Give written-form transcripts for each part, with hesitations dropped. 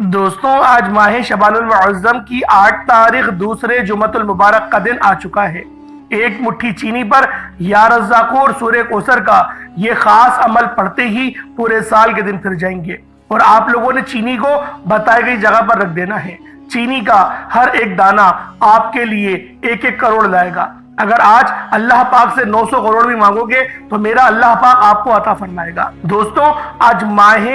دوستوں آج ماہ شعبان المعظم کی 8 تاریخ دوسرے جمعۃ المبارک کا دن آ چکا ہے۔ ایک مٹھی چینی پر یا رزاقو اور سورہ کوثر کا یہ خاص عمل پڑھتے ہی پورے سال کے دن پھر جائیں گے، اور آپ لوگوں نے چینی کو بتائی گئی جگہ پر رکھ دینا ہے۔ چینی کا ہر ایک دانہ آپ کے لیے 1-1 کروڑ لائے گا۔ اگر آج اللہ پاک سے 900 کروڑ بھی مانگو گے تو میرا اللہ پاک آپ کو عطا فرمائے گا۔ دوستوں آج ماہ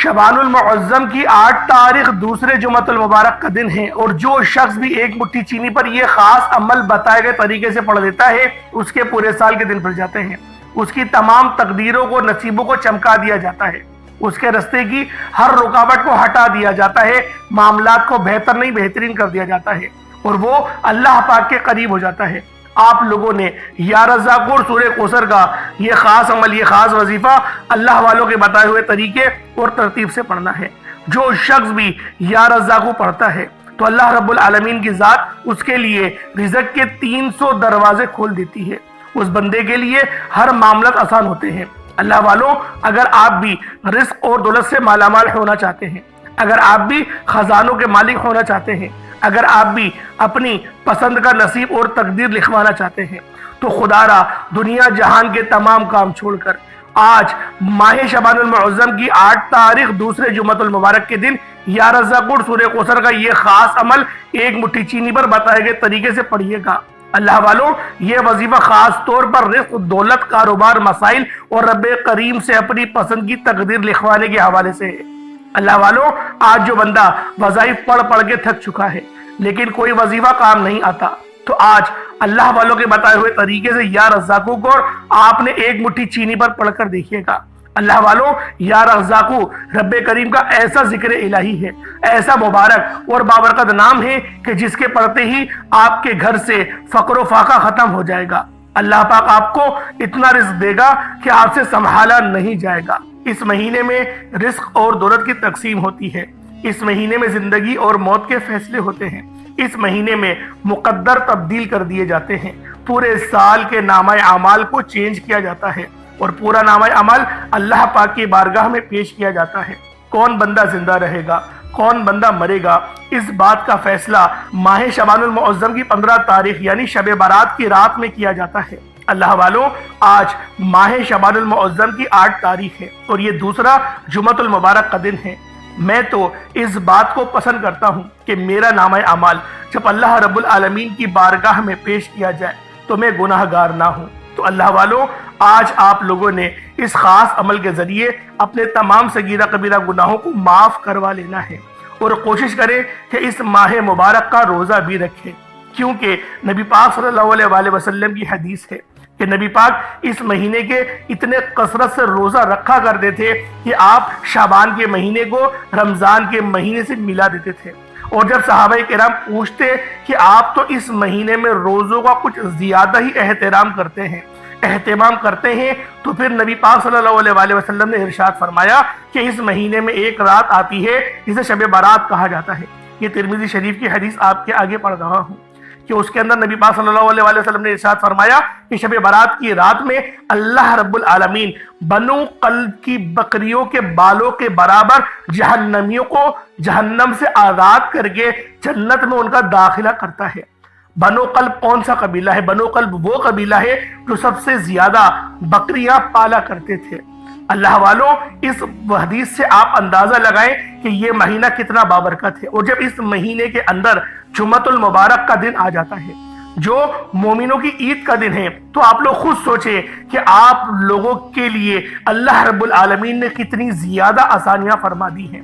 شعبان المعظم کی 8 تاریخ دوسرے جمعۃ المبارک کا دن ہے، اور جو شخص بھی ایک مٹھی چینی پر یہ خاص عمل بتائے گئے طریقے سے پڑھ دیتا ہے اس کے پورے سال کے دن پھر جاتے ہیں۔ اس کی تمام تقدیروں کو، نصیبوں کو چمکا دیا جاتا ہے، اس کے راستے کی ہر رکاوٹ کو ہٹا دیا جاتا ہے، معاملات کو بہتر نہیں بہترین کر دیا جاتا ہے، اور وہ اللہ پاک کے قریب ہو جاتا ہے۔ آپ لوگوں نے یا رزاقو اور سورہ کوثر کا یہ خاص عمل، یہ خاص وظیفہ اللہ والوں کے بتائے ہوئے طریقے اور ترتیب سے پڑھنا ہے۔ جو شخص بھی یا رزاقو پڑھتا ہے تو اللہ رب العالمین کی ذات اس کے لیے رزق کے 300 دروازے کھول دیتی ہے۔ اس بندے کے لیے ہر معاملات آسان ہوتے ہیں۔ اللہ والوں، اگر آپ بھی رزق اور دولت سے مالا مال ہونا چاہتے ہیں، اگر آپ بھی خزانوں کے مالک ہونا چاہتے ہیں، اگر آپ بھی اپنی پسند کا نصیب اور تقدیر لکھوانا چاہتے ہیں، تو خدا را دنیا جہان کے تمام کام چھوڑ کر آج ماہ شعبان المعظم کی 8 تاریخ دوسرے جمعۃ المبارک کے دن یا رزاقو اور سورہ کوثر کا یہ خاص عمل ایک مٹھی چینی پر بتائے گئے طریقے سے پڑھیے گا۔ اللہ والوں، یہ وظیفہ خاص طور پر رزق، دولت، کاروبار، مسائل اور رب کریم سے اپنی پسند کی تقدیر لکھوانے کے حوالے سے ہے۔ اللہ والوں، آج جو بندہ وظائف پڑھ کے تھک چکا ہے لیکن کوئی وظیفہ کام نہیں آتا، تو آج اللہ والوں کے بتائے ہوئے طریقے سے یا رزاقو کو آپ نے ایک مٹھی چینی پر پڑھ کر دیکھیے گا۔ اللہ والوں، یا رزاقو رب کریم کا ایسا ذکر الہی ہے، ایسا مبارک اور بابرکت نام ہے کہ جس کے پڑھتے ہی آپ کے گھر سے فقر و فاقہ ختم ہو جائے گا۔ اللہ پاک آپ کو اتنا رزق دے گا کہ آپ سے سنبھالا نہیں جائے گا۔ اس مہینے میں رزق اور دولت کی تقسیم ہوتی ہے۔ اس مہینے میں زندگی اور موت کے فیصلے ہوتے ہیں۔ اس مہینے میں مقدر تبدیل کر دیے جاتے ہیں۔ پورے سال کے نامہ اعمال کو چینج کیا جاتا ہے اور پورا نامہ اعمال اللہ پاک کی بارگاہ میں پیش کیا جاتا ہے۔ کون بندہ زندہ رہے گا، کون بندہ مرے گا، اس بات کا فیصلہ ماہ شعبان المعظم کی 15 تاریخ یعنی شب برات کی رات میں کیا جاتا ہے۔ اللہ والوں، آج ماہ شعبان المعظم کی 8 تاریخ ہے اور یہ دوسرا جمعۃ المبارک کا دن ہے۔ میں تو اس بات کو پسند کرتا ہوں کہ میرا نامہ اعمال جب اللہ رب العالمین کی بارگاہ میں پیش کیا جائے تو میں گناہ گار نہ ہوں۔ تو اللہ والوں، آج آپ لوگوں نے اس خاص عمل کے ذریعے اپنے تمام صغیرہ کبیرہ گناہوں کو معاف کروا لینا ہے، اور کوشش کریں کہ اس ماہ مبارک کا روزہ بھی رکھیں، کیونکہ نبی پاک صلی اللہ علیہ وسلم کی حدیث ہے کہ نبی پاک اس مہینے کے اتنے کثرت سے روزہ رکھا کرتے تھے کہ آپ شعبان کے مہینے کو رمضان کے مہینے سے ملا دیتے تھے۔ اور جب صحابہ کرام پوچھتے کہ آپ تو اس مہینے میں روزوں کا کچھ زیادہ ہی اہتمام کرتے ہیں، تو پھر نبی پاک صلی اللہ علیہ وسلم نے ارشاد فرمایا کہ اس مہینے میں ایک رات آتی ہے جسے شب برات کہا جاتا ہے۔ یہ ترمذی شریف کی حدیث آپ کے آگے پڑھ رہا ہوں کہ اس کے اندر نبی پاک صلی اللہ علیہ وسلم نے ارشاد فرمایا کہ شب برات کی رات میں اللہ رب العالمین بنو قلب کی بکریوں کے بالوں کے برابر جہنمیوں کو جہنم سے آزاد کر کے جنت میں ان کا داخلہ کرتا ہے۔ بنو قلب کون سا قبیلہ ہے؟ بنو قلب وہ قبیلہ ہے جو سب سے زیادہ بکریاں پالا کرتے تھے۔ اللہ والوں، اس حدیث سے آپ اندازہ لگائیں کہ یہ مہینہ کتنا بابرکت ہے، اور جب اس مہینے کے اندر جمعۃ المبارک کا دن آ جاتا ہے جو مومنوں کی عید کا دن ہے، تو آپ لوگ خود سوچیں کہ آپ لوگوں کے لیے اللہ رب العالمین نے کتنی زیادہ آسانیاں فرما دی ہیں۔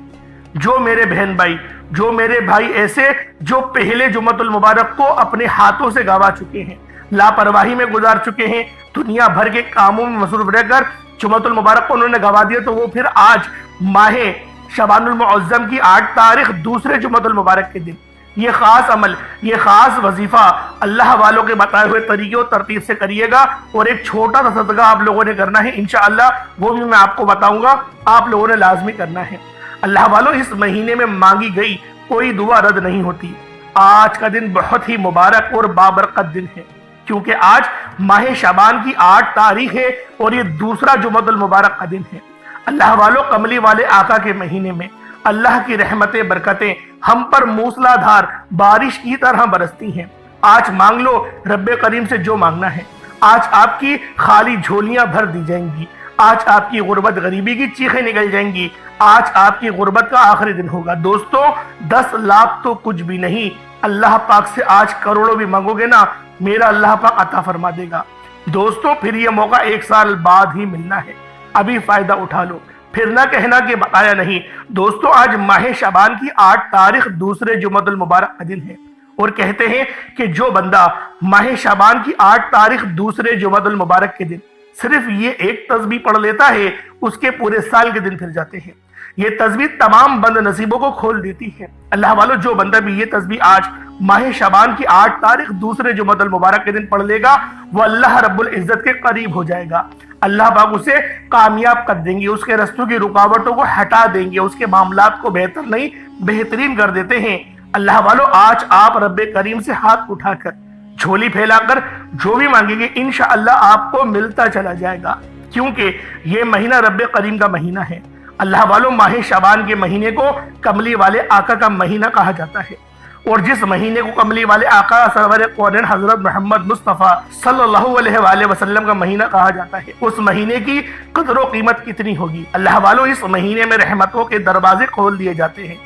جو میرے بہن بھائی، جو میرے بھائی ایسے جو پہلے جمعۃ المبارک کو اپنے ہاتھوں سے گوا چکے ہیں، لاپرواہی میں گزار چکے ہیں، دنیا بھر کے کاموں میں مصروف رہ کر جمعۃ المبارک کو انہوں نے گوا دیا، تو وہ پھر آج ماہ شعبان المعظم کی 8 تاریخ دوسرے جمعۃ المبارک کے دن یہ خاص عمل، یہ خاص وظیفہ اللہ والوں کے بتائے ہوئے طریقے اور ترتیب سے کریے گا، اور ایک چھوٹا سا صدقہ آپ لوگوں نے کرنا ہے انشاءاللہ، وہ بھی میں آپ کو بتاؤں گا، آپ لوگوں نے لازمی کرنا ہے۔ اللہ والوں، اس مہینے میں مانگی گئی کوئی دعا رد نہیں ہوتی۔ آج کا دن بہت ہی مبارک اور بابرکت دن ہے، کیونکہ آج ماہ شعبان کی 8 تاریخ ہے اور یہ دوسرا جمعۃ المبارک کا دن ہے۔ اللہ والوں، کملی والے آقا کے مہینے میں اللہ کی رحمتیں برکتیں ہم پر موسلادھار بارش کی طرح برستی ہیں۔ آج مانگ لو رب کریم سے جو مانگنا ہے۔ آج آپ کی خالی جھولیاں بھر دی جائیں گی۔ آج آپ کی غربت غریبی کی چیخیں نکل جائیں گی۔ آج آپ کی غربت کا آخری دن ہوگا۔ دوستو 10 لاکھ تو کچھ بھی نہیں، اللہ پاک سے آج کروڑوں بھی مانگو گے نا، میرا اللہ پاک عطا فرما دے گا۔ دوستو پھر یہ موقع 1 سال بعد ہی ملنا ہے، ابھی فائدہ اٹھا لو، پھر نہ کہنا کہ بتایا نہیں۔ دوستو آج ماہ شعبان کی 8 تاریخ دوسرے جمعۃ المبارک کا دن ہے، اور کہتے ہیں کہ جو بندہ ماہ شعبان کی 8 تاریخ دوسرے جمعۃ المبارک کے دن صرف یہ ایک تسبیح پڑھ لیتا ہے، اس کے پورے سال کے دن پھر جاتے ہیں۔ یہ تسبیح تمام بند نصیبوں کو کھول دیتی ہے۔ اللہ والو جو بندہ بھی یہ تسبیح آج ماہ شعبان کی 8 تاریخ دوسرے جمعۃ المبارک کے دن پڑھ لے گا، وہ اللہ رب العزت کے قریب ہو جائے گا۔ اللہ پاک اسے کامیاب کر دیں گے، اس کے رستوں کی رکاوٹوں کو ہٹا دیں گے، اس کے معاملات کو بہتر نہیں بہترین کر دیتے ہیں۔ اللہ والو آج آپ رب کریم سے ہاتھ اٹھا کر جھولی پھیلا کر جو بھی مانگیں گے انشاءاللہ آپ کو ملتا چلا جائے گا، کیونکہ یہ مہینہ رب کریم کا مہینہ ہے۔ اللہ والو ماہ شعبان کے مہینے کو کملی والے آقا کا مہینہ کہا جاتا ہے، اور جس مہینے کو کملی والے آقا سرور کونین حضرت محمد مصطفیٰ صلی اللہ علیہ وآلہ وسلم کا مہینہ کہا جاتا ہے، اس مہینے کی قدر و قیمت کتنی ہوگی۔ اللہ والو اس مہینے میں رحمتوں کے دروازے کھول دیے جاتے ہیں،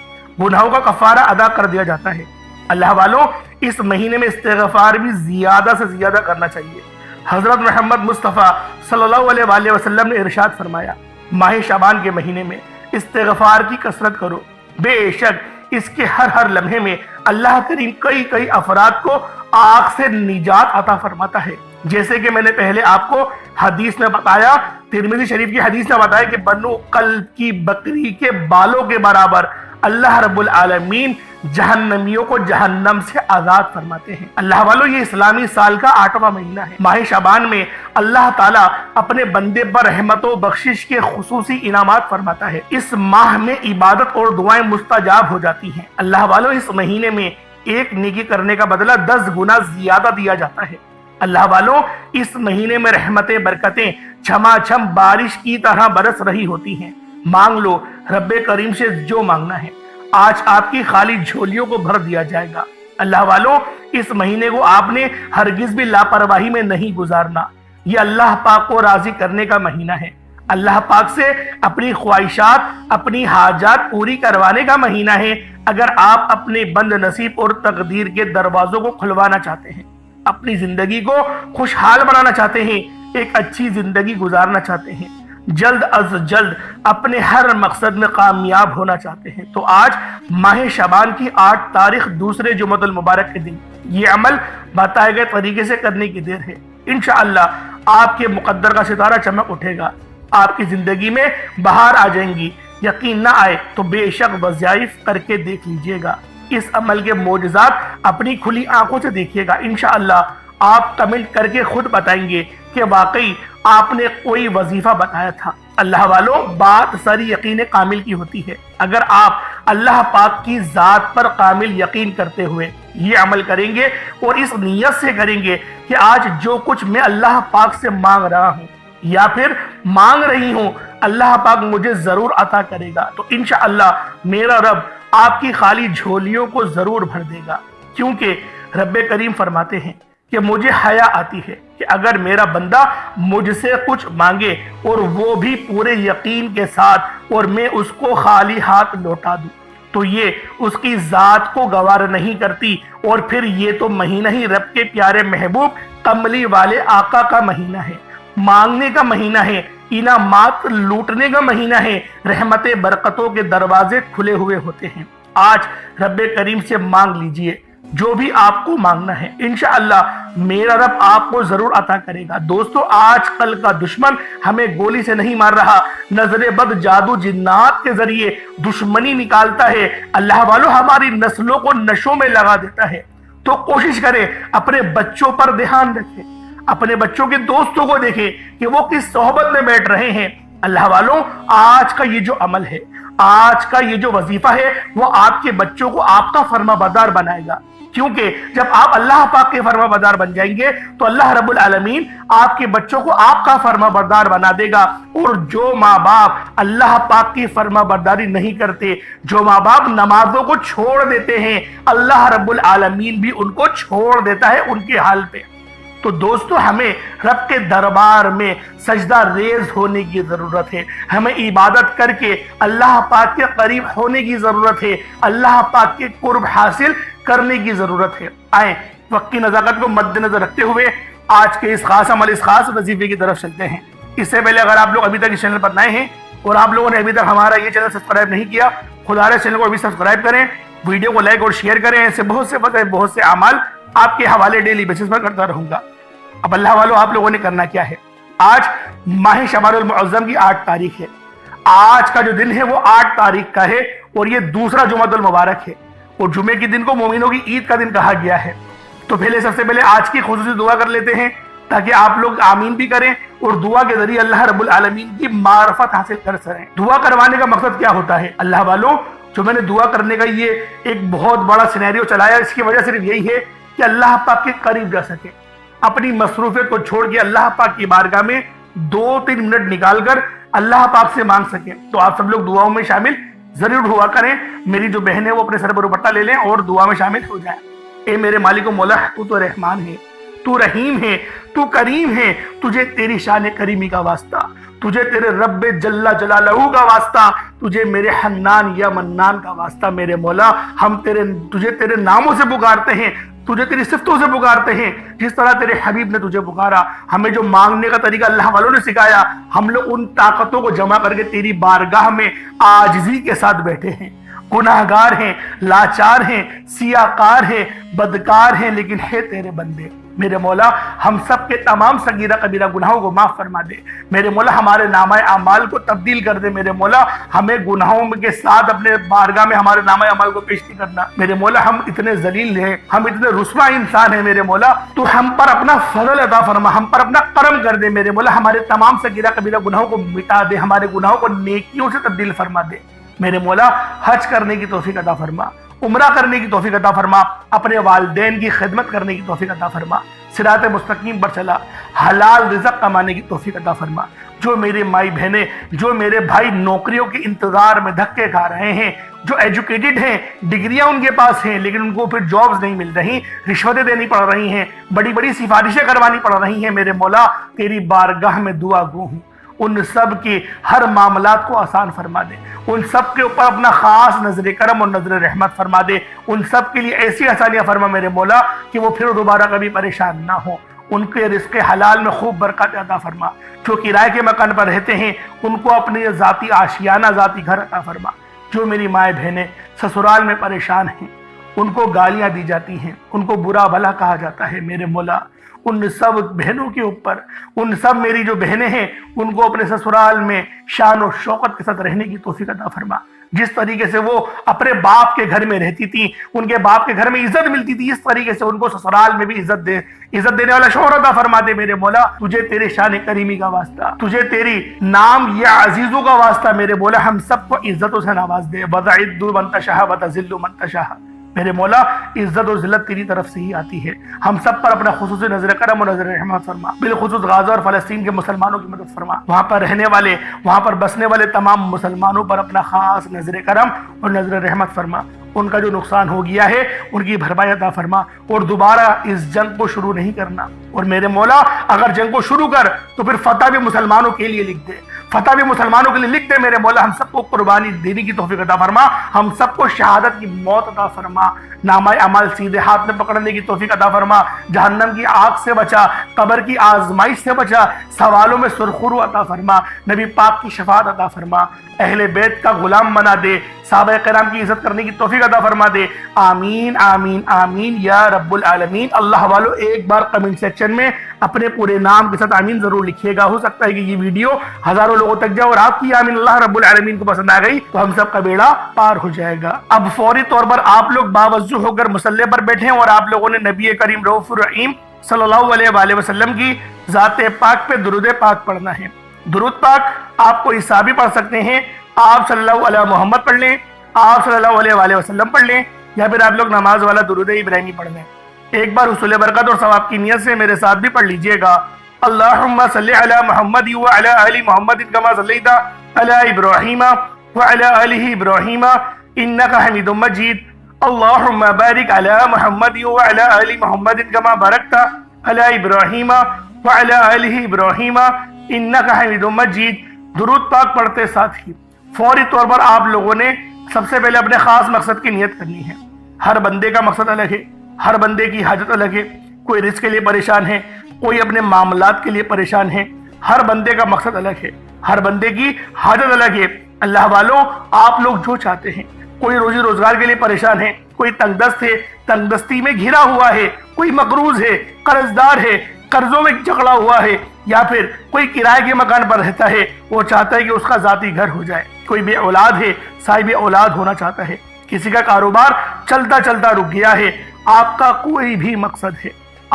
گناہوں کا کفارہ ادا کر دیا جاتا ہے۔ اللہ والو اس مہینے میں استغفار بھی زیادہ سے زیادہ کرنا چاہیے۔ حضرت محمد مصطفیٰ صلی اللہ علیہ وآلہ وسلم نے ارشاد فرمایا، ماہ شعبان کے مہینے میں استغفار کی کثرت کرو، بے شک اس کے ہر لمحے میں اللہ کریم کئی افراد کو آگ سے نجات عطا فرماتا ہے۔ جیسے کہ میں نے پہلے آپ کو حدیث میں بتایا، ترمذی شریف کی حدیث میں بتایا کہ بنو قلب کی بکری کے بالوں کے برابر اللہ رب العالمین جہنمیوں کو جہنم سے آزاد فرماتے ہیں۔ اللہ والو یہ اسلامی سال کا 8واں مہینہ ہے۔ ماہ شعبان میں اللہ تعالیٰ اپنے بندے پر رحمت و بخشش کے خصوصی انعامات فرماتا ہے۔ اس ماہ میں عبادت اور دعائیں مستجاب ہو جاتی ہیں۔ اللہ والو اس مہینے میں ایک نیکی کرنے کا بدلہ 10 گنا زیادہ دیا جاتا ہے۔ اللہ والو اس مہینے میں رحمتیں برکتیں چھما چھم بارش کی طرح برس رہی ہوتی ہیں۔ مانگ لو رب کریم سے جو مانگنا ہے، آج آپ کی خالی جھولیوں کو بھر دیا جائے گا۔ اللہ والو اس مہینے کو آپ نے ہرگز بھی لاپرواہی میں نہیں گزارنا، یہ اللہ پاک کو راضی کرنے کا مہینہ ہے، اللہ پاک سے اپنی خواہشات اپنی حاجات پوری کروانے کا مہینہ ہے۔ اگر آپ اپنے بند نصیب اور تقدیر کے دروازوں کو کھلوانا چاہتے ہیں، اپنی زندگی کو خوشحال بنانا چاہتے ہیں، ایک اچھی زندگی گزارنا چاہتے ہیں، جلد از جلد اپنے ہر مقصد میں کامیاب ہونا چاہتے ہیں، تو آج ماہ شعبان کی 8 تاریخ دوسرے جمعۃ المبارک کے دن یہ عمل بتائے گئے طریقے سے کرنے کی دیر ہے۔ انشاءاللہ آپ کے مقدر کا ستارہ چمک اٹھے گا، آپ کی زندگی میں بہار آ جائیں گی۔ یقین نہ آئے تو بے شک وظائف کر کے دیکھ لیجئے گا، اس عمل کے معجزات اپنی کھلی آنکھوں سے دیکھیے گا۔ انشاءاللہ آپ کمنٹ کر کے خود بتائیں گے کہ واقعی آپ نے کوئی وظیفہ بتایا تھا۔ اللہ والو بات ساری یقین کامل کی ہوتی ہے۔ اگر آپ اللہ پاک کی ذات پر کامل یقین کرتے ہوئے یہ عمل کریں گے اور اس نیت سے کریں گے کہ آج جو کچھ میں اللہ پاک سے مانگ رہا ہوں یا پھر مانگ رہی ہوں اللہ پاک مجھے ضرور عطا کرے گا، تو انشاءاللہ میرا رب آپ کی خالی جھولیوں کو ضرور بھر دے گا، کیونکہ رب کریم فرماتے ہیں کہ مجھے حیا آتی ہے کہ اگر میرا بندہ مجھ سے کچھ مانگے اور وہ بھی پورے یقین کے ساتھ اور میں اس کو خالی ہاتھ لوٹا دوں تو یہ اس کی ذات کو گوار نہیں کرتی، اور پھر یہ تو مہینہ ہی رب کے پیارے محبوب کملی والے آقا کا مہینہ ہے، مانگنے کا مہینہ ہے، انعامات لوٹنے کا مہینہ ہے، رحمت برکتوں کے دروازے کھلے ہوئے ہوتے ہیں۔ آج رب کریم سے مانگ لیجئے جو بھی آپ کو مانگنا ہے، انشاءاللہ میرا رب آپ کو ضرور عطا کرے گا۔ دوستو آج کل کا دشمن ہمیں گولی سے نہیں مار رہا، نظر بد جادو جنات کے ذریعے دشمنی نکالتا ہے۔ اللہ والو ہماری نسلوں کو نشوں میں لگا دیتا ہے، تو کوشش کریں اپنے بچوں پر دھیان رکھیں، اپنے بچوں کے دوستوں کو دیکھیں کہ وہ کس صحبت میں بیٹھ رہے ہیں۔ اللہ والوں آج کا یہ جو عمل ہے، آج کا یہ جو وظیفہ ہے، وہ آپ کے بچوں کو آپ کا فرما بردار بنائے گا۔ کیونکہ جب آپ اللہ پاک کے فرما بردار بن جائیں گے تو اللہ رب العالمین آپ کے بچوں کو آپ کا فرما بردار بنا دے گا۔ اور جو ماں باپ اللہ پاک کی فرما برداری نہیں کرتے، جو ماں باپ نمازوں کو چھوڑ دیتے ہیں، اللہ رب العالمین بھی ان کو چھوڑ دیتا ہے ان کے حال پہ۔ تو دوستو، ہمیں رب کے دربار میں سجدہ ریز ہونے کی ضرورت ہے، ہمیں عبادت کر کے اللہ پاک کے قریب ہونے کی ضرورت ہے، اللہ پاک کے قرب حاصل کرنے کی ضرورت ہے۔ آئیں وقت کی نزاکت کو مد نظر رکھتے ہوئے آج کے اس خاص عمل، اس خاص وظیفے کی طرف چلتے ہیں۔ اس سے پہلے اگر آپ لوگ ابھی تک اس چینل پر نئے ہیں اور آپ لوگوں نے ابھی تک ہمارا یہ چینل سبسکرائب نہیں کیا، خدا رے چینل کو ابھی سبسکرائب کریں، ویڈیو کو لائک اور شیئر کریں۔ ایسے بہت سے اعمال آپ کے حوالے ڈیلی بیسس پر کرتا رہوں گا۔ اب اللہ والو، آپ لوگوں نے کرنا کیا ہے؟ آج ماہ شعبان المعظم کی 8 تاریخ ہے۔ آج کا جو دن ہے وہ 8 تاریخ کا ہے اور یہ دوسرا جمعۃ المبارک ہے، اور جمعے کے دن کو مومنوں کی عید کا دن کہا گیا ہے۔ تو سب سے پہلے آج کی خصوصی دعا کر لیتے ہیں تاکہ آپ لوگ آمین بھی کریں اور دعا کے ذریعے اللہ رب العالمین کی معرفت حاصل کر سکیں۔ دعا کروانے کا مقصد کیا ہوتا ہے؟ اللہ والوں، جو میں نے دعا کرنے کا یہ ایک بہت بڑا سینیریو چلایا، اس کی وجہ صرف یہی ہے کہ اللہ پاک کے قریب جا سکے، اپنی مصروفیت کو چھوڑ کے اللہ پاک کی بارگاہ میں 2-3 منٹ نکال کر اللہ پاک سے مانگ سکیں۔ تو آپ سب لوگ دعاؤں میں شامل ضرور ہوا کریں۔ میری جو بہن ہے وہ اپنے سر پر دوپٹہ لے لیں اور دعا میں شامل ہو جائیں۔ اے میرے مالک و مولا، تو رحمان ہے، تو رحیم ہے، تو کریم ہے، تجھے تیری شان کریمی کا واسطہ، تجھے تیرے رب جل جلالہ کا واسطہ، تجھے میرے حنان یا منان کا واسطہ۔ میرے مولا، ہم تجھے تیرے ناموں سے پکارتے ہیں، تجھے تیری صفتوں سے پکارتے ہیں، جس طرح تیرے حبیب نے تجھے پکارا۔ ہمیں جو مانگنے کا طریقہ اللہ والوں نے سکھایا، ہم لوگ ان طاقتوں کو جمع کر کے تیری بارگاہ میں عاجزی کے ساتھ بیٹھے ہیں۔ گناہگار ہیں، لاچار ہیں، سیاکار ہیں، بدکار ہیں، لیکن ہے تیرے بندے۔ میرے مولا، ہم سب کے تمام صغیرہ کبیرہ گناہوں کو معاف فرما دے۔ میرے مولا، ہمارے نامہ اعمال کو تبدیل کر دے۔ میرے مولا، ہمیں گناہوں کے ساتھ اپنے بارگاہ میں ہمارے نامہ اعمال کو پیش نہیں کرنا۔ میرے مولا، ہم اتنے ذلیل ہیں، ہم اتنے رسوا انسان ہیں۔ میرے مولا، تو ہم پر اپنا فضل عطا فرما، ہم پر اپنا کرم کر دے۔ میرے مولا، ہمارے تمام صغیرہ کبیرہ گناہوں کو مٹا دے، ہمارے گناہوں کو نیکیوں سے تبدیل فرما دے۔ میرے مولا، حج کرنے کی توفیق عطا فرما، عمرہ کرنے کی توفیق عطا فرما، اپنے والدین کی خدمت کرنے کی توفیق عطا فرما، صراط مستقیم پر چلا، حلال رزق کمانے کی توفیق عطا فرما۔ جو میرے مائی بہنیں، جو میرے بھائی نوکریوں کے انتظار میں دھکے کھا رہے ہیں، جو ایجوکیٹڈ ہیں، ڈگریاں ان کے پاس ہیں لیکن ان کو پھر جابز نہیں مل رہی، رشوتیں دینی پڑ رہی ہیں، بڑی بڑی سفارشیں کروانی پڑ رہی ہیں، میرے مولا تیری بارگاہ میں دعا گو ہوں، ان سب کے ہر معاملات کو آسان فرما دے، ان سب کے اوپر اپنا خاص نظر کرم اور نظر رحمت فرما دے، ان سب کے لیے ایسی آسانیاں فرما میرے مولا کہ وہ پھر دوبارہ کبھی پریشان نہ ہو، ان کے رزق حلال میں خوب برکت عطا فرما۔ جو کرائے کے مکان پر رہتے ہیں ان کو اپنے ذاتی آشیانہ، ذاتی گھر عطا فرما۔ جو میری مائیں بہنیں سسرال میں پریشان ہیں، ان کو گالیاں دی جاتی ہیں، ان کو برا بھلا کہا جاتا ہے، میرے مولا ان سب بہنوں کے اوپر، ان سب میری جو بہنیں ہیں ان کو اپنے سسرال میں شان و شوکت کے ساتھ رہنے کی توفیق عطا فرما۔ جس طریقے سے وہ اپنے باپ کے گھر میں رہتی تھی، ان کے باپ کے گھر میں عزت ملتی تھی، اس طریقے سے ان کو سسرال میں بھی عزت دینے والا شوہر عطا فرما دے۔ میرے مولا، تجھے تیرے شان کریمی کا واسطہ، تجھے تیری نام یا عزیزوں کا واسطہ، میرے مولا ہم سب کو عزتوں سے نواز دے۔ وَتَعِزُّ مَن تَشَاءُ وَتَذِلُّ مَن تَشَاءُ۔ میرے مولا، عزت اور ذلت تیری طرف سے ہی آتی ہے، ہم سب پر اپنا خصوصی نظر کرم اور نظر رحمت فرما۔ بالخصوص غزہ اور فلسطین کے مسلمانوں کی مدد فرما، وہاں پر رہنے والے، وہاں پر بسنے والے تمام مسلمانوں پر اپنا خاص نظر کرم اور نظر رحمت فرما۔ ان کا جو نقصان ہو گیا ہے ان کی بھرپائی عطا فرما اور دوبارہ اس جنگ کو شروع نہیں کرنا۔ اور میرے مولا، اگر جنگ کو شروع کر تو پھر فتح بھی مسلمانوں کے لیے لکھ دے، فتح بھی مسلمانوں کے لیے لکھ دے۔ میرے مولا، ہم سب کو قربانی دینے کی توفیق عطا فرما، ہم سب کو شہادت کی موت عطا فرما، نامہ اعمال سیدھے ہاتھ میں پکڑنے کی توفیق عطا فرما، جہنم کی آگ سے بچا، قبر کی آزمائش سے بچا، سوالوں میں سرخرو عطا فرما، نبی پاک کی شفاعت عطا فرما، اہل بیت کا غلام بنا دے، صحابہ کرام کی عزت کرنے کی توفیق عطا فرما دے۔ آمین آمین آمین یا رب العالمین۔ اللہ والو، ایک بار کمنٹ سیکشن میں اپنے پورے نام کے ساتھ آمین ضرور لکھیے گا۔ ہو سکتا ہے کہ یہ ویڈیو ہزاروں لوگوں تک جائے اور آپ کی آمین اللہ رب العالمین کو پسند آ گئی تو ہم سب کا بیڑا پار ہو جائے گا۔ اب فوری طور پر آپ لوگ باوضو ہو کر مصلی پر بیٹھیں اور آپ لوگوں نے نبی کریم رؤوف الرحیم صلی اللہ علیہ وآلہ وسلم کی ذات پاک پہ درود پاک پڑھنا ہے۔ درود پاک آپ کو حسابی پڑھ سکتے ہیں، آپ صلی اللہ علیہ محمد پڑھ لیں، آپ صلی اللہ علیہ وآلہ وسلم پڑھ لیں، یا پھر آپ لوگ نماز والا درود ابراہیمی پڑھ لیں۔ ایک بار حصول برکت اور ثواب کی نیت سے میرے ساتھ بھی پڑھ لیجئے گا۔ اللہم صلی علی محمد وعلی آل محمد کما صلیت علی ابراہیم وعلی آل ابراہیم انک حمید مجید۔ اللہم بارک علی محمد وعلی آل محمد کما بارکت علی ابراہیم وعلی آل ابراہیم انک حمید مجید۔ درود پاک پڑھتے ساتھ ہی فوری طور پر آپ لوگوں نے سب سے پہلے اپنے خاص مقصد کی نیت کرنی ہے۔ ہر بندے کا مقصد الگ ہے، ہر بندے کی حاجت الگ ہے۔ کوئی رزق کے لیے پریشان ہے، کوئی اپنے معاملات کے لیے پریشان ہے۔ ہر بندے کا مقصد الگ ہے، ہر بندے کی حاجت الگ ہے۔ اللہ والوں، آپ لوگ جو چاہتے ہیں، کوئی روزی روزگار کے لیے پریشان ہے، کوئی تنگ دست ہے، تنگ دستی میں گھرا ہوا ہے، کوئی مقروض ہے، قرض دار ہے، قرضوں میں جکڑا ہوا ہے، یا پھر کوئی کرائے کے مکان پر رہتا ہے، وہ چاہتا ہے کہ اس کا ذاتی گھر ہو جائے۔ کوئی بے اولاد ہے، صاحب اولاد ہونا چاہتا ہے۔ کسی کا کاروبار چلتا چلتا رک گیا ہے۔ آپ کا کوئی بھی مقصد ہے،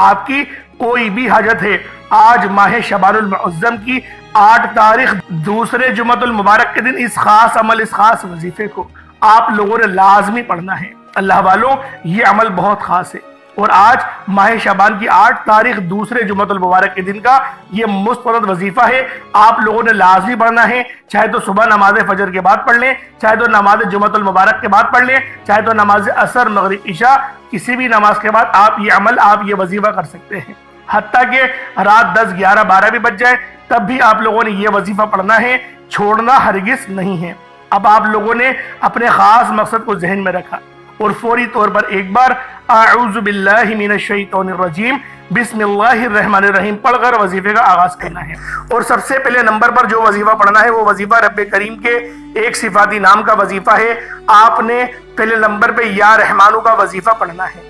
آپ کی کوئی بھی حاجت ہے، آج ماہ شعبان المعظم کی 8 تاریخ دوسرے جمعۃ المبارک کے دن اس خاص عمل، اس خاص وظیفے کو آپ لوگوں نے لازمی پڑھنا ہے۔ اللہ والوں، یہ عمل بہت خاص ہے، اور آج ماہ شعبان کی 8 تاریخ دوسرے جمعۃ المبارک کے دن کا یہ مستورد وظیفہ ہے۔ آپ لوگوں نے لازمی پڑھنا ہے، چاہے تو صبح نماز فجر کے بعد پڑھ لیں، چاہے تو نماز جمعۃ المبارک کے بعد پڑھ لیں، چاہے تو نماز عصر مغرب عشاء کسی بھی نماز کے بعد آپ یہ عمل، آپ یہ وظیفہ کر سکتے ہیں۔ حتیٰ کہ رات 10 11 12 بھی بج جائے تب بھی آپ لوگوں نے یہ وظیفہ پڑھنا ہے، چھوڑنا ہرگز نہیں ہے۔ اب آپ لوگوں نے اپنے خاص مقصد کو ذہن میں رکھا اور فوری طور پر ایک بار اعوذ باللہ من الشیطان الرجیم بسم اللہ الرحمن الرحیم پڑھ کر وظیفے کا آغاز کرنا ہے۔ اور سب سے پہلے نمبر پر جو وظیفہ پڑھنا ہے وہ وظیفہ رب کریم کے ایک صفاتی نام کا وظیفہ ہے۔ آپ نے پہلے نمبر پہ یا رحمانو کا وظیفہ پڑھنا ہے۔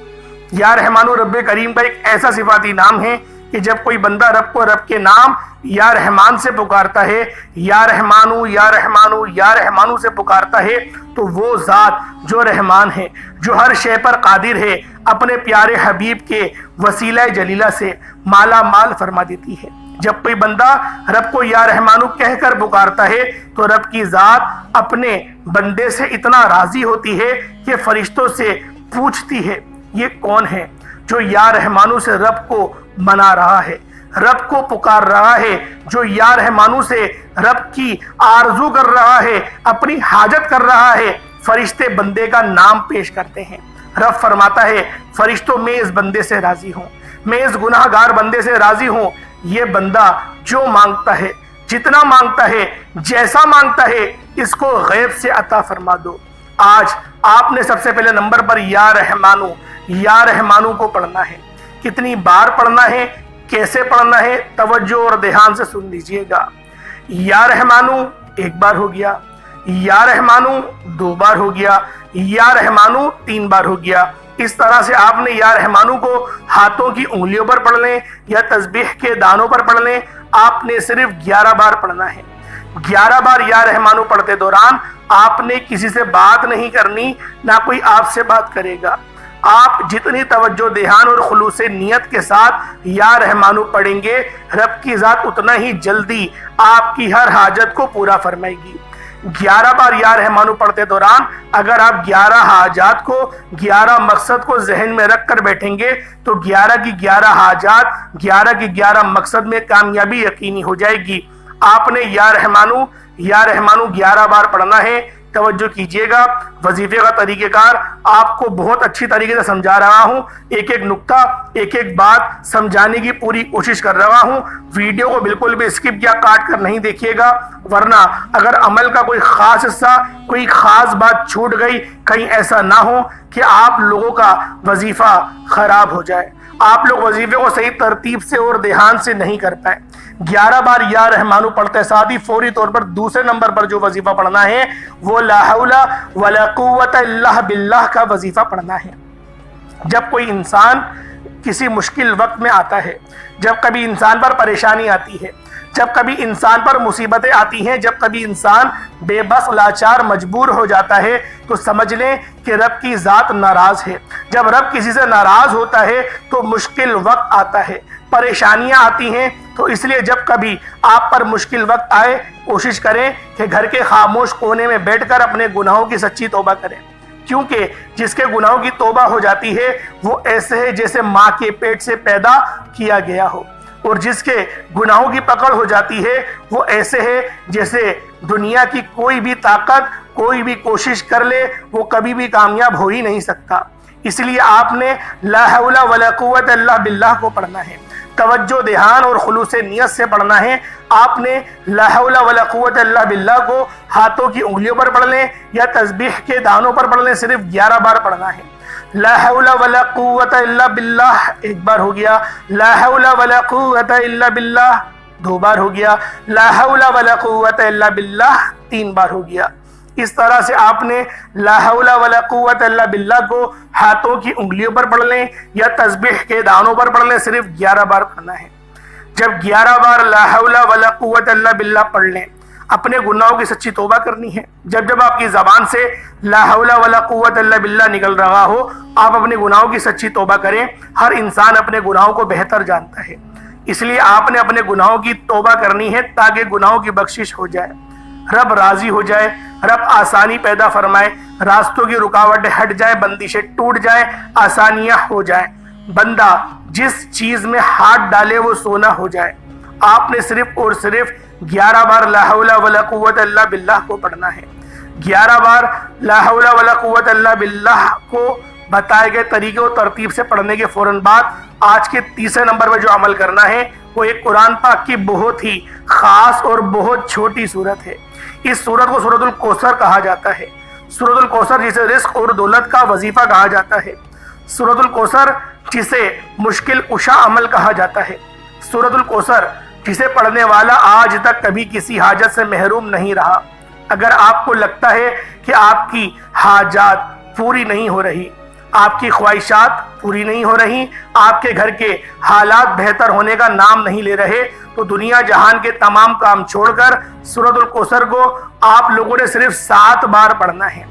یا رحمانو رب کریم کا ایک ایسا صفاتی نام ہے کہ جب کوئی بندہ رب کو رب کے نام یا رحمان سے پکارتا ہے، یا رحمانو یا رحمانو یا رحمانو سے پکارتا ہے، تو وہ ذات جو رحمان ہے، جو ہر شے پر قادر ہے، اپنے پیارے حبیب کے وسیلہ جلیلہ سے مالا مال فرما دیتی ہے۔ جب کوئی بندہ رب کو یا رحمانو کہہ کر پکارتا ہے تو رب کی ذات اپنے بندے سے اتنا راضی ہوتی ہے کہ فرشتوں سے پوچھتی ہے، یہ کون ہے جو یا رحمانو سے رب کو منا رہا ہے، رب کو پکار رہا ہے، جو یا رحمانو سے رب کی آرزو کر رہا ہے، اپنی حاجت کر رہا ہے۔ فرشتے بندے کا نام پیش کرتے ہیں۔ رب فرماتا ہے، فرشتوں میں اس بندے سے راضی ہوں، میں اس گناہ گار بندے سے راضی ہوں۔ یہ بندہ جو مانگتا ہے، جتنا مانگتا ہے، جیسا مانگتا ہے، اس کو غیب سے عطا فرما دو۔ آج آپ نے سب سے پہلے نمبر پر یا رحمانو کو پڑھنا ہے۔ کتنی بار پڑھنا ہے، کیسے پڑھنا ہے، توجہ اور دھیان سے سن لیجئے گا۔ یا رحمانو ایک بار ہو گیا، یا رحمانو 2 بار ہو گیا، یا رحمانو 3 بار ہو گیا۔ اس طرح سے آپ نے یا رحمانو کو ہاتھوں کی انگلیوں پر پڑھ لیں یا تسبیح کے دانوں پر پڑھ لیں۔ آپ نے صرف 11 بار پڑھنا ہے۔ 11 بار یا رحمانو پڑھتے دوران آپ نے کسی سے بات نہیں کرنی، نہ کوئی آپ سے بات کرے گا۔ آپ جتنی توجہ دھیان اور خلوص نیت کے ساتھ یا رحمانو پڑھیں گے، رب کی ذات اتنا ہی جلدی آپ کی ہر حاجت کو پورا فرمائے گی۔ 11 بار یا رحمانو پڑھتے دوران اگر آپ 11 حاجات کو، 11 مقصد کو ذہن میں رکھ کر بیٹھیں گے تو 11 کی 11 حاجات، 11 کی 11 مقصد میں کامیابی یقینی ہو جائے گی۔ آپ نے یا رحمانو 11 بار پڑھنا ہے۔ توجہ کیجئے گا، وظیفے کا طریقہ کار آپ کو بہت اچھی طریقے سے سمجھا رہا ہوں، ایک ایک نقطہ، ایک ایک بات سمجھانے کی پوری کوشش کر رہا ہوں۔ ویڈیو کو بالکل بھی اسکپ یا کاٹ کر نہیں دیکھیے گا، ورنہ اگر عمل کا کوئی خاص حصہ، کوئی خاص بات چھوٹ گئی، کہیں ایسا نہ ہو کہ آپ لوگوں کا وظیفہ خراب ہو جائے، آپ لوگ وظیفے کو صحیح ترتیب سے اور دھیان سے نہیں کر پائے۔ 11 بار یا رحمانو پڑھتے ساتھ ہی فوری طور پر دوسرے نمبر پر جو وظیفہ پڑھنا ہے وہ لا حول ولا قوت الا باللہ کا وظیفہ پڑھنا ہے۔ جب کوئی انسان کسی مشکل وقت میں آتا ہے، جب کبھی انسان پر پریشانی آتی ہے، جب کبھی انسان پر مصیبتیں آتی ہیں، جب کبھی انسان بے بس لاچار مجبور ہو جاتا ہے، تو سمجھ لیں کہ رب کی ذات ناراض ہے۔ جب رب کسی سے ناراض ہوتا ہے تو مشکل وقت آتا ہے، پریشانیاں آتی ہیں۔ تو اس لیے جب کبھی آپ پر مشکل وقت آئے، کوشش کریں کہ گھر کے خاموش کونے میں بیٹھ کر اپنے گناہوں کی سچی توبہ کریں، کیونکہ جس کے گناہوں کی توبہ ہو جاتی ہے وہ ایسے ہے جیسے ماں کے پیٹ سے پیدا کیا گیا ہو، اور جس کے گناہوں کی پکڑ ہو جاتی ہے وہ ایسے ہے جیسے دنیا کی کوئی بھی طاقت کوئی بھی کوشش کر لے وہ کبھی بھی کامیاب ہو ہی نہیں سکتا۔ اس لیے آپ نے لا حول ولا قوت الا باللہ کو پڑھنا ہے، توجہ دھیان اور خلوص نیت سے پڑھنا ہے۔ آپ نے لا حول ولا قوت الا باللہ کو ہاتھوں کی انگلیوں پر پڑھ لیں یا تسبیح کے دانوں پر پڑھ لیں، صرف 11 بار پڑھنا ہے۔ لا حول ولا قوت الا باللہ ایک بار ہو گیا، لا حول ولا قوت الا باللہ 2 بار ہو گیا، لا حول ولا قوت الا باللہ 3 بار ہو گیا۔ اس طرح سے آپ نے لا حول ولا قوت الا باللہ کو ہاتھوں کی انگلیوں پر پڑھ لیں یا تسبیح کے دانوں پر پڑھ لیں، صرف 11 بار پڑھنا ہے۔ جب 11 بار لا حول ولا قوت الا باللہ پڑھ لیں، اپنے گناہوں کی سچی توبہ کرنی ہے۔ جب آپ کی زبان سے لا حول ولا قوت الا باللہ نکل رہا ہو، آپ اپنے گناہوں کی سچی توبہ کریں۔ ہر انسان اپنے گناہوں کو بہتر جانتا ہے، اس لیے آپ نے اپنے گناہوں کی توبہ کرنی ہے تاکہ گناہوں کی بخشش ہو جائے، رب راضی ہو جائے، رب آسانی پیدا فرمائے، راستوں کی رکاوٹیں ہٹ جائیں، بندشیں ٹوٹ جائیں، آسانیاں ہو جائیں، بندہ جس چیز میں ہاتھ ڈالے وہ سونا ہو جائے۔ آپ نے صرف اور صرف 11 بار لا حول ولا قوت الا باللہ کو پڑھنا ہے۔ 11 بار لا حول ولا قوت الا باللہ کو بتائے گئے طریقے و ترتیب سے پڑھنے کے فوراً بعد آج کے تیسرے نمبر پر جو عمل کرنا ہے وہ ایک قرآن پاک کی بہت ہی خاص اور بہت چھوٹی صورت ہے۔ اس صورت کو سورۃ الکوثر کہا جاتا ہے۔ سورۃ الکوثر جسے رزق اور دولت کا وظیفہ کہا جاتا ہے، سورۃ الکوثر جسے مشکل کشا عمل کہا جاتا ہے، سورۃ الکوثر جسے پڑھنے والا آج تک کبھی کسی حاجت سے محروم نہیں رہا۔ اگر آپ کو لگتا ہے کہ آپ کی حاجات پوری نہیں ہو رہی، آپ کی خواہشات پوری نہیں ہو رہی، آپ کے گھر کے حالات بہتر ہونے کا نام نہیں لے رہے، تو دنیا جہان کے تمام کام چھوڑ کر سورۃ الکوثر کو آپ لوگوں نے صرف 7 بار پڑھنا ہے۔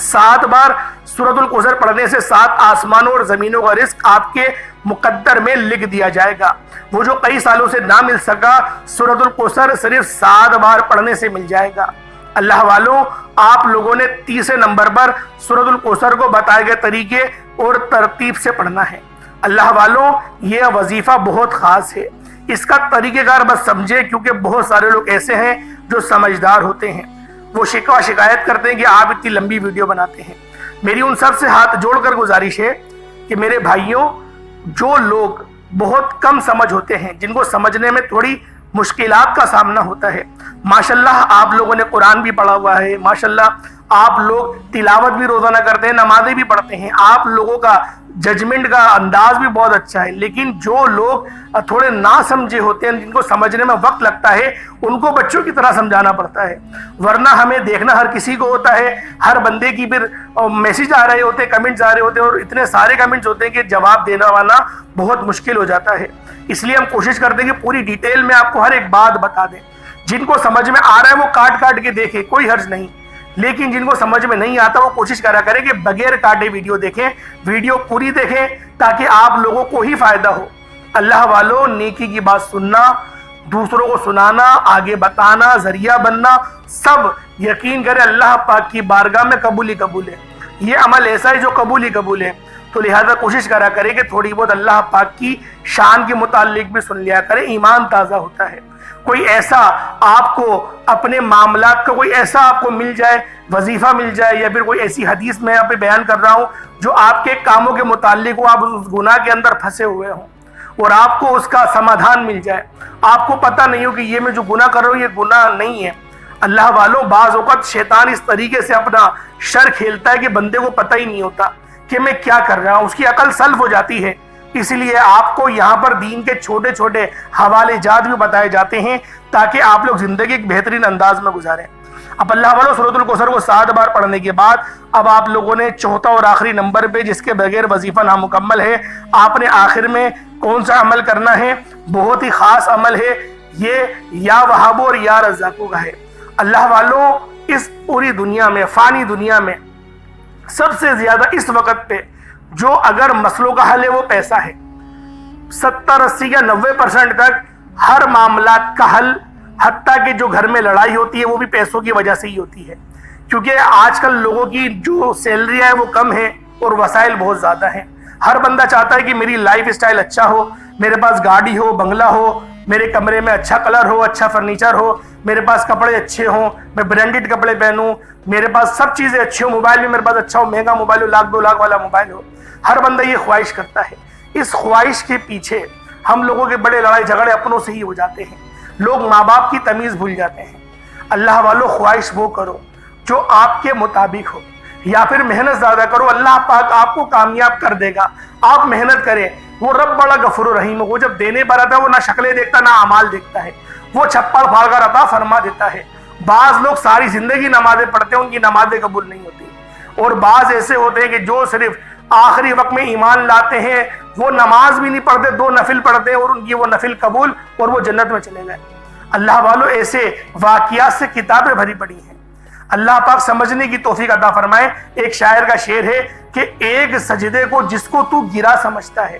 7 بار سورۃ الکوثر پڑھنے سے 7 آسمانوں اور زمینوں کا رزق آپ کے مقدر میں لکھ دیا جائے گا۔ وہ جو کئی سالوں سے نہ مل سکا، سورۃ الکوثر صرف 7 بار پڑھنے سے مل جائے گا۔ اللہ والوں، آپ لوگوں نے تیسرے نمبر پر سورۃ الکوثر کو بتائے گئے طریقے اور ترتیب سے پڑھنا ہے۔ اللہ والوں، یہ وظیفہ بہت خاص ہے، اس کا طریقہ کار بس سمجھے، کیونکہ بہت سارے لوگ ایسے ہیں جو سمجھدار ہوتے ہیں، وہ شکایت کرتے ہیں کہ آپ اتنی لمبی ویڈیو بناتے ہیں۔ میری ان سب سے ہاتھ جوڑ کر گزارش ہے کہ میرے بھائیوں، جو لوگ بہت کم سمجھ ہوتے ہیں، جن کو سمجھنے میں تھوڑی مشکلات کا سامنا ہوتا ہے، ماشاءاللہ آپ لوگوں نے قرآن بھی پڑھا ہوا ہے، ماشاءاللہ آپ لوگ تلاوت بھی روزانہ کرتے ہیں، نمازیں بھی پڑھتے ہیں، آپ لوگوں کا ججمنٹ کا انداز بھی بہت اچھا ہے، لیکن جو لوگ تھوڑے نہ سمجھے ہوتے ہیں، جن کو سمجھنے میں وقت لگتا ہے، ان کو بچوں کی طرح سمجھانا پڑتا ہے، ورنہ ہمیں دیکھنا ہر کسی کو ہوتا ہے، ہر بندے کی پھر میسیج آ رہے ہوتے ہیں، کمنٹس آ رہے ہوتے ہیں، اور اتنے سارے کمنٹس ہوتے ہیں کہ جواب دینا والا بہت مشکل ہو جاتا ہے۔ اس لیے ہم کوشش کرتے ہیں کہ پوری ڈیٹیل میں آپ کو ہر ایک بات بتا دیں۔ جن کو سمجھ میں آ رہا ہے وہ کاٹ کے دیکھیں، کوئی حرج نہیں، لیکن جن کو سمجھ میں نہیں آتا وہ کوشش کرا کریں کہ بغیر کاٹے ویڈیو دیکھیں، ویڈیو پوری دیکھیں تاکہ آپ لوگوں کو ہی فائدہ ہو۔ اللہ والوں، نیکی کی بات سننا، دوسروں کو سنانا، آگے بتانا، ذریعہ بننا، سب یقین کریں اللہ پاک کی بارگاہ میں قبول ہی قبول ہے۔ یہ عمل ایسا ہے جو قبول ہی قبول ہے، تو لہذا کوشش کرا کریں کہ تھوڑی بہت اللہ پاک کی شان کے متعلق بھی سن لیا کریں، ایمان تازہ ہوتا ہے۔ کوئی ایسا آپ کو اپنے معاملات کا کوئی ایسا آپ کو مل جائے، وظیفہ مل جائے، یا پھر کوئی ایسی حدیث میں یہاں پہ بیان کر رہا ہوں جو آپ کے کاموں کے متعلق ہو، آپ اس گناہ کے اندر پھنسے ہوئے ہوں اور آپ کو اس کا سمادھان مل جائے، آپ کو پتہ نہیں ہو کہ یہ میں جو گناہ کر رہا ہوں یہ گناہ نہیں ہے۔ اللہ والوں، بعض اوقات شیطان اس طریقے سے اپنا شر کھیلتا ہے کہ بندے کو پتہ ہی نہیں ہوتا کہ میں کیا کر رہا ہوں، اس کی عقل سلف ہو جاتی ہے۔ اس لیے آپ کو یہاں پر دین کے چھوٹے چھوٹے حوالے جات بھی بتائے جاتے ہیں تاکہ آپ لوگ زندگی ایک بہترین انداز میں گزاریں۔ اب اللہ والوں، سورۃ الکوثر کو 7 بار پڑھنے کے بعد اب آپ لوگوں نے چوتھا اور آخری نمبر پہ، جس کے بغیر وظیفہ نامکمل ہے، آپ نے آخر میں کون سا عمل کرنا ہے؟ بہت ہی خاص عمل ہے یہ، یا وہاب اور یا رزاق کا ہے۔ اللہ والوں، اس پوری دنیا میں، فانی دنیا میں سب سے زیادہ اس وقت پہ جو اگر مسئلوں کا حل ہے وہ پیسہ ہے۔ 70، 80 یا 90% تک ہر معاملات کا حل، حتیٰ کہ جو گھر میں لڑائی ہوتی ہے وہ بھی پیسوں کی وجہ سے ہی ہوتی ہے، کیونکہ آج کل لوگوں کی جو سیلری ہے وہ کم ہے اور وسائل بہت زیادہ ہیں. ہر بندہ چاہتا ہے کہ میری لائف اسٹائل اچھا ہو, میرے پاس گاڑی ہو, بنگلہ ہو, میرے کمرے میں اچھا کلر ہو, اچھا فرنیچر ہو, میرے پاس کپڑے اچھے ہوں, میں برانڈڈ کپڑے پہنوں, میرے پاس سب چیزیں اچھی ہوں, موبائل بھی میرے پاس اچھا ہو, مہنگا موبائل ہو, 1,00,000 2 لاکھ والا موبائل ہو. ہر بندہ یہ خواہش کرتا ہے. اس خواہش کے پیچھے ہم لوگوں کے بڑے لڑائی جھگڑے اپنوں سے ہی ہو جاتے ہیں. لوگ ماں باپ کی تمیز بھول جاتے ہیں. اللہ والو خواہش وہ کرو جو آپ کے مطابق ہو, یا پھر محنت زیادہ کرو, اللہ پاک آپ کو کامیاب کر دے گا. آپ محنت کریں, وہ رب بڑا غفور و رحیم ہے. وہ جب دینے پر آتا ہے وہ نہ شکلیں دیکھتا نہ اعمال دیکھتا ہے, وہ چھپڑ پھاڑ کر عطا فرما دیتا ہے. بعض لوگ ساری زندگی نمازیں پڑھتے ہیں, ان کی نمازیں قبول نہیں ہوتی, اور بعض ایسے ہوتے ہیں کہ جو صرف آخری وقت میں ایمان لاتے ہیں, وہ نماز بھی نہیں پڑھتے, 2 نفل پڑھتے ہیں اور ان کی وہ نفل قبول اور وہ جنت میں چلے گئے. اللہ والو ایسے واقعات سے کتابیں بھری پڑی ہیں. اللہ پاک سمجھنے کی توفیق عطا فرمائے. ایک شاعر کا شعر ہے کہ ایک سجدے کو جس کو تو گرا سمجھتا ہے,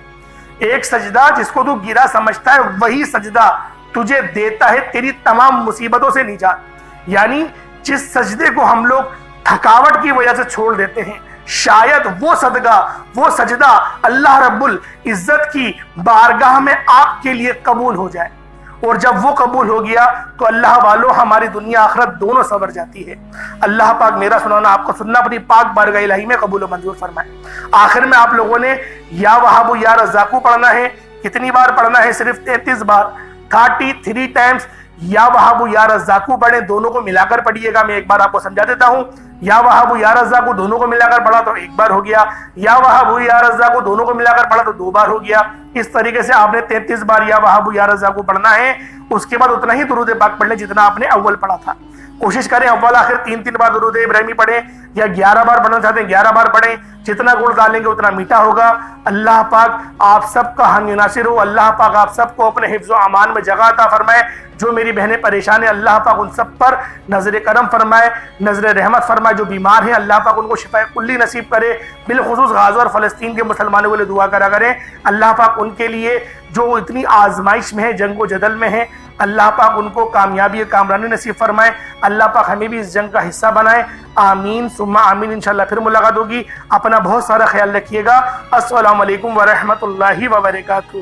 ایک سجدہ جس کو تو گرا سمجھتا ہے, وہی سجدہ تجھے دیتا ہے تیری تمام مصیبتوں سے نجات. یعنی جس سجدے کو ہم لوگ تھکاوٹ کی وجہ سے چھوڑ دیتے ہیں, شاید وہ صدقہ وہ سجدہ اللہ رب العزت کی بارگاہ میں آپ کے لیے قبول ہو جائے, اور جب وہ قبول ہو گیا تو اللہ والو ہماری دنیا آخرت دونوں سنور جاتی ہے. اللہ پاک میرا سنانا آپ کو سننا اپنی پاک بارگاہ الہی میں قبول و منظور فرمائے. آخر میں آپ لوگوں نے یا وہاب یا رزاقو پڑھنا ہے. کتنی بار پڑھنا ہے؟ صرف 33 بار, 33 ٹائمز یا وہاب یا رزاقو پڑھیں. دونوں کو ملا کر پڑھیے گا. میں ایک بار آپ کو سمجھا دیتا ہوں. یا وہاب یا رزاقو دونوں کو ملا کر پڑھا تو 1 بار ہو گیا, یا وہاب یا رزاقو دونوں کو ملا کر پڑھا تو 2 بار ہو گیا. اس طریقے سے آپ نے 33 بار یا وہاب یا رزاقو پڑھنا ہے. اس کے بعد اتنا ہی درود پاک پڑھ لیں جتنا آپ نے اول پڑھا تھا. کوشش کریں اول آخر 3 بار درود ابراہیمی پڑھیں, یا 11 بار پڑھنا چاہتے ہیں 11 بار پڑھیں. جتنا گڑ ڈالیں گے اتنا میٹھا ہوگا. اللہ پاک آپ سب کا ہم ناصر ہو. اللہ پاک آپ سب کو اپنے حفظ و امان میں جگہ عطا فرمائے. جو میری بہنیں پریشان ہیں اللہ پاک ان سب پر نظر کرم فرمائے, نظر رحمت فرمائے. جو بیمار ہیں اللہ پاک ان کو شفا کلی نصیب کرے. بالخصوص غزہ اور فلسطین کے مسلمانوں کے لیے دعا کرا کریں. اللہ پاک ان کے لیے جو اتنی آزمائش میں ہے, جنگ و جدل میں ہے, اللہ پاک ان کو کامیابی کامرانی نصیب فرمائے. اللہ پاک ہمیں بھی اس جنگ کا حصہ بنائے. آمین ثم آمین. انشاءاللہ پھر ملاقات ہوگی. اپنا بہت سارا خیال رکھیے گا. السلام علیکم ورحمۃ اللہ وبرکاتہ.